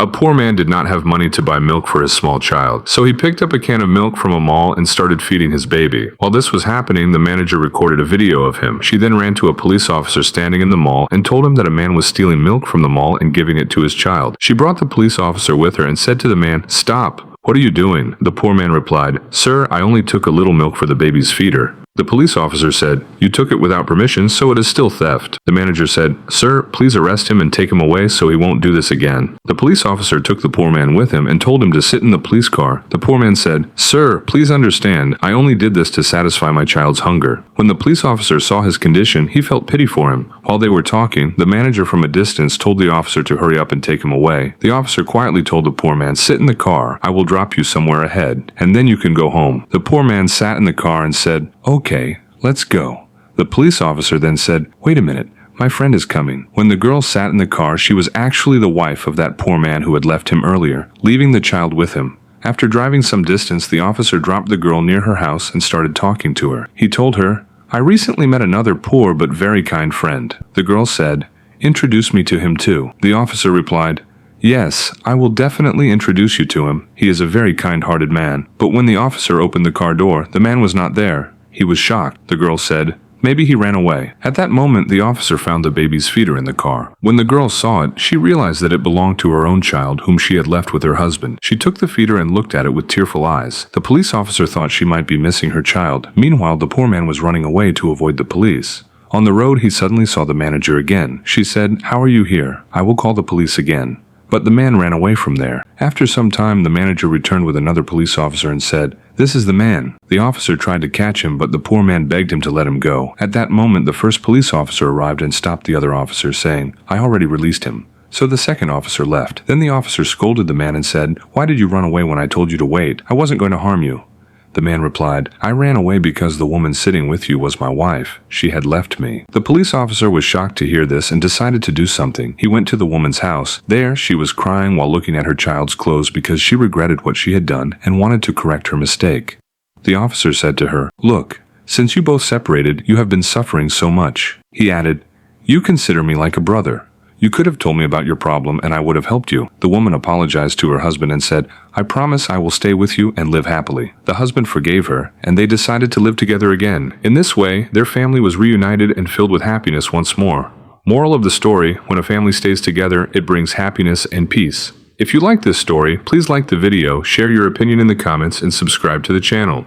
A poor man did not have money to buy milk for his small child, so he picked up a can of milk from a mall and started feeding his baby. While this was happening, the manager recorded a video of him. She then ran to a police officer standing in the mall and told him that a man was stealing milk from the mall and giving it to his child. She brought the police officer with her and said to the man, "Stop! What are you doing?" The poor man replied, "Sir, I only took a little milk for the baby's feeder." The police officer said, "You took it without permission, so it is still theft." The manager said, "Sir, please arrest him and take him away so he won't do this again." The police officer took the poor man with him and told him to sit in the police car. The poor man said, "Sir, please understand, I only did this to satisfy my child's hunger." When the police officer saw his condition, he felt pity for him. While they were talking, the manager from a distance told the officer to hurry up and take him away. The officer quietly told the poor man, "Sit in the car, I will drop you somewhere ahead, and then you can go home." The poor man sat in the car and said, "Okay, let's go." The police officer then said, "Wait a minute, my friend is coming." When the girl sat in the car, she was actually the wife of that poor man who had left him earlier, leaving the child with him. After driving some distance, the officer dropped the girl near her house and started talking to her. He told her, "I recently met another poor but very kind friend." The girl said, "Introduce me to him too." The officer replied, "Yes, I will definitely introduce you to him. He is a very kind-hearted man." But when the officer opened the car door, the man was not there. He was shocked. The girl said, "Maybe he ran away." At that moment, the officer found the baby's feeder in the car. When the girl saw it, she realized that it belonged to her own child, whom she had left with her husband. She took the feeder and looked at it with tearful eyes. The police officer thought she might be missing her child. Meanwhile, the poor man was running away to avoid the police. On the road, he suddenly saw the manager again. She said, "How are you here? I will call the police again." But the man ran away from there. After some time, the manager returned with another police officer and said, "This is the man." The officer tried to catch him, but the poor man begged him to let him go. At that moment, the first police officer arrived and stopped the other officer, saying, "I already released him." So the second officer left. Then the officer scolded the man and said, "Why did you run away when I told you to wait? I wasn't going to harm you." The man replied, "I ran away because the woman sitting with you was my wife. She had left me." The police officer was shocked to hear this and decided to do something. He went to the woman's house. There, she was crying while looking at her child's clothes because she regretted what she had done and wanted to correct her mistake. The officer said to her, "Look, since you both separated, you have been suffering so much." He added, "You consider me like a brother. You could have told me about your problem and I would have helped you." The woman apologized to her husband and said, "I promise I will stay with you and live happily." The husband forgave her, and they decided to live together again. In this way, their family was reunited and filled with happiness once more. Moral of the story, when a family stays together, it brings happiness and peace. If you like this story, please like the video, share your opinion in the comments, and subscribe to the channel.